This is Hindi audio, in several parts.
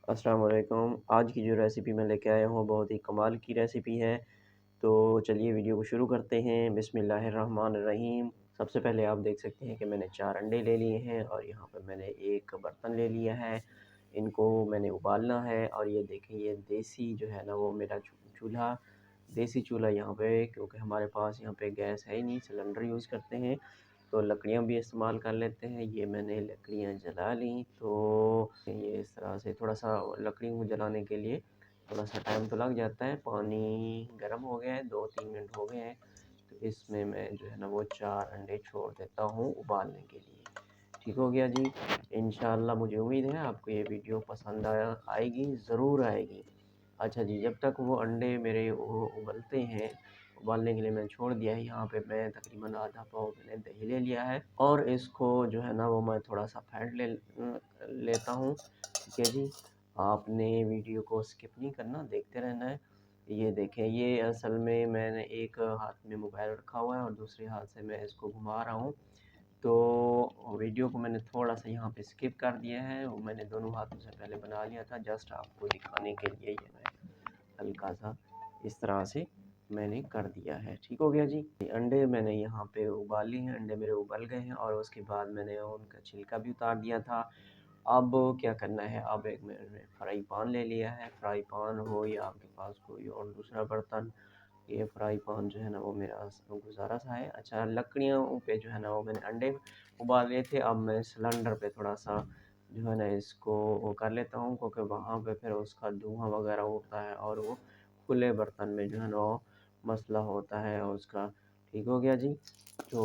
अस्सलाम वालेकुम। आज की जो रेसिपी मैं लेके आया हूँ बहुत ही कमाल की रेसिपी है। तो चलिए वीडियो को शुरू करते हैं। बिस्मिल्लाहिर्रहमानिर्रहीम। सबसे पहले आप देख सकते हैं कि मैंने 4 अंडे ले लिए हैं और यहाँ पे मैंने एक बर्तन ले लिया है। इनको मैंने उबालना है और ये देखें ये देसी जो है ना वो मेरा चूल्हा देसी चूल्हा यहाँ पे क्योंकि हमारे पास यहाँ पे गैस है ही नहीं, सिलेंडर यूज़ करते हैं। तो लकड़ियाँ भी इस्तेमाल कर लेते हैं। ये मैंने लकड़ियाँ जला लीं, तो ये इस तरह से थोड़ा-सा लकड़ी को जलाने के लिए थोड़ा-सा टाइम तो लग जाता है। पानी गर्म हो गया है, 2-3 मिनट हो गए हैं, तो इसमें मैं जो है ना वो 4 अंडे छोड़ देता हूँ उबालने के लिए। ठीक हो गया जी। इंशाअल्लाह मुझे उम्मीद है आपको ये वीडियो पसंद आएगी, ज़रूर आएगी। अच्छा जी, जब तक वो अंडे मेरे वो उबलते हैं, उबालने के लिए मैंने छोड़ दिया है। यहाँ पे मैं तकरीबन आधा पाव मैंने दही ले लिया है और इसको जो है ना वो मैं थोड़ा-सा लेता हूँ। ठीक है जी। आपने वीडियो को स्किप नहीं करना, देखते रहना है। ये देखें, ये असल में मैंने एक हाथ में मोबाइल रखा हुआ है और दूसरे हाथ से मैं इसको घुमा रहा हूँ। तो वीडियो को मैंने थोड़ा-सा यहाँ पे स्किप कर दिया है। वो मैंने दोनों हाथों से पहले बना लिया था, जस्ट आपको दिखाने के लिए ये मैं हल्का-सा इस तरह से मैंने कर दिया है। ठीक हो गया जी। अंडे मैंने यहाँ पे उबाल लिए हैं, अंडे मेरे उबल गए हैं और उसके बाद मैंने उनका छिलका भी उतार दिया था। अब क्या करना है, अब एक मैंने फ्राई पैन ले लिया है। फ्राई पैन हो या आपके पास कोई और दूसरा बर्तन, ये फ्राई पैन जो है ना वो मेरा गुज़ारा-सा है। अच्छा, लकड़ियों पे जो है ना वो मैंने अंडे उबाल लिए थे। अब मैं सिलेंडर पे थोड़ा-सा जो है ना इसको वो कर लेता हूँ क्योंकि वहाँ पे फिर उसका धुआँ वग़ैरह उठता है और वो खुले बर्तन में जो है ना वो मसला होता है उसका। ठीक हो गया जी। तो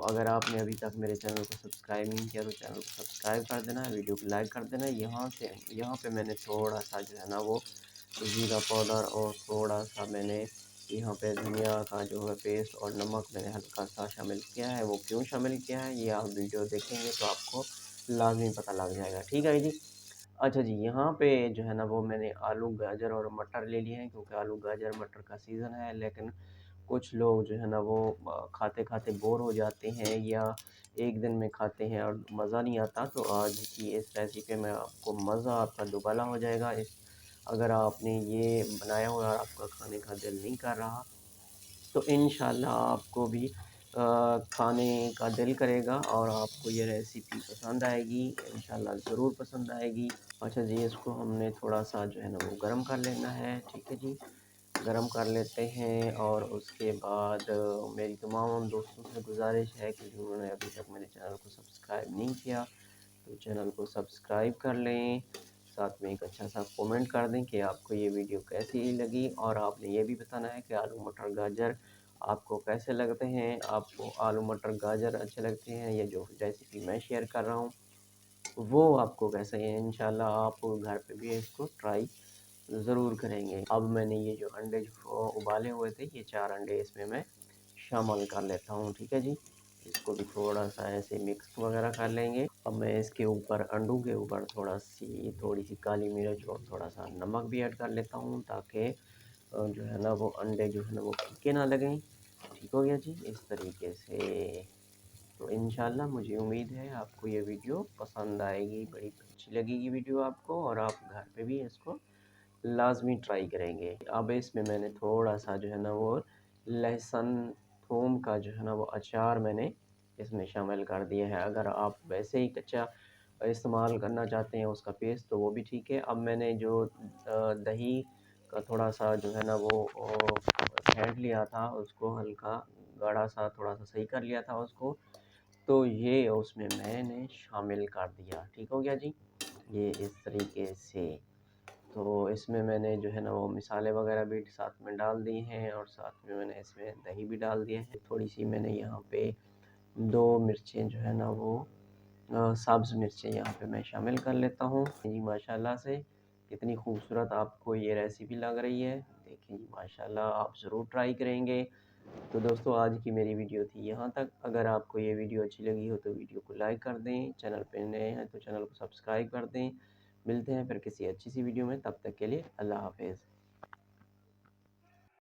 अगर आपने अभी तक मेरे चैनल को सब्सक्राइब नहीं किया तो चैनल को सब्सक्राइब कर देना, वीडियो को लाइक कर देना। यहाँ पे मैंने थोड़ा-सा जो है ना वो ज़ीरा पाउडर और थोड़ा-सा मैंने यहाँ पे धनिया का जो है पेस्ट और नमक मैंने हल्का-सा शामिल किया है। वो क्यों शामिल किया है ये आप वीडियो देखेंगे तो आपको लाज़मी पता लग जाएगा। ठीक है जी। अच्छा जी, यहाँ पे जो है ना वो मैंने आलू, गाजर और मटर ले लिए हैं क्योंकि आलू, गाजर, मटर का सीज़न है। लेकिन कुछ लोग जो है ना वो खाते-खाते बोर हो जाते हैं या एक दिन में खाते हैं और मज़ा नहीं आता। तो आज की इस रेसिपी में आपको मज़ा आपका दुबाला हो जाएगा। इस अगर आपने ये बनाया हो और आपका खाने का दिल नहीं कर रहा तो इंशाल्लाह आपको भी खाने का दिल करेगा और आपको ये रेसिपी पसंद आएगी। इंशाल्लाह ज़रूर पसंद आएगी। अच्छा जी, इसको हमने थोड़ा-सा जो है ना वो गरम कर लेना है। ठीक है जी। गरम कर लेते हैं और उसके बाद मेरी तमाम दोस्तों से गुज़ारिश है कि जिन्होंने अभी तक मेरे चैनल को सब्सक्राइब नहीं किया, तो चैनल को सब्सक्राइब कर लें। साथ में एक अच्छा-सा कमेंट कर दें कि आपको ये वीडियो कैसी लगी और आपने ये भी बताना है कि आलू मटर गाजर आपको कैसे लगते हैं। आपको आलू मटर गाजर अच्छे लगते हैं, ये जो रेसिपी मैं शेयर कर रहा हूँ, वो आपको कैसे हैं। इंशाल्लाह आप घर पे भी इसको ट्राई ज़रूर करेंगे। अब मैंने ये जो अंडे जो उबाले हुए थे, ये 4 अंडे इसमें मैं शामिल कर लेता हूँ। ठीक है जी। इसको भी थोड़ा-सा ऐसे मिक्स वगैरह कर लेंगे। अब मैं इसके ऊपर अंडों के ऊपर थोड़ी-सी काली मिर्च और थोड़ा-सा नमक भी ऐड कर लेता हूँ ताकि जो है ना वो अंडे जो है ना वो फीके ना लगें। ठीक हो गया जी, इस तरीके से। तो इंशाल्लाह मुझे उम्मीद है आपको ये वीडियो पसंद आएगी, बड़ी अच्छी लगेगी वीडियो आपको और आप घर पे भी इसको लाज़मी ट्राई करेंगे। अब इसमें मैंने थोड़ा-सा जो है ना वो लहसुन, थूम का जो है ना वो अचार मैंने इसमें शामिल कर दिया है। अगर आप वैसे ही कच्चा इस्तेमाल करना चाहते हैं उसका पेस्ट तो वो भी ठीक है। अब मैंने जो दही का थोड़ा-सा जो है ना वो फेंट लिया था, उसको हल्का गाढ़ा-सा थोड़ा-सा सही कर लिया था उसको, तो ये उसमें मैंने शामिल कर दिया। ठीक हो गया जी? ये इस तरीके से। तो इसमें मैंने जो है ना वो मसाले वगैरह भी साथ में डाल दिए हैं और साथ में मैंने इसमें दही भी डाल दिए हैं। थोड़ी-सी मैंने यहाँ पे 2 मिर्चें जो है ना वो सब्ज़ मिर्चें यहाँ पे मैं शामिल कर लेता हूँ। जी माशाल्लाह से कितनी खूबसूरत आपको ये रेसिपी लग रही है। देखिए जी माशाल्लाह आप ज़रूर ट्राई करेंगे। तो दोस्तों आज की मेरी वीडियो थी यहाँ तक। अगर आपको ये वीडियो अच्छी लगी हो तो वीडियो को लाइक कर दें, चैनल पे नए हैं तो चैनल को सब्सक्राइब कर दें। मिलते हैं फिर किसी अच्छी सी वीडियो में, तब तक के लिए अल्लाह हाफ़िज़।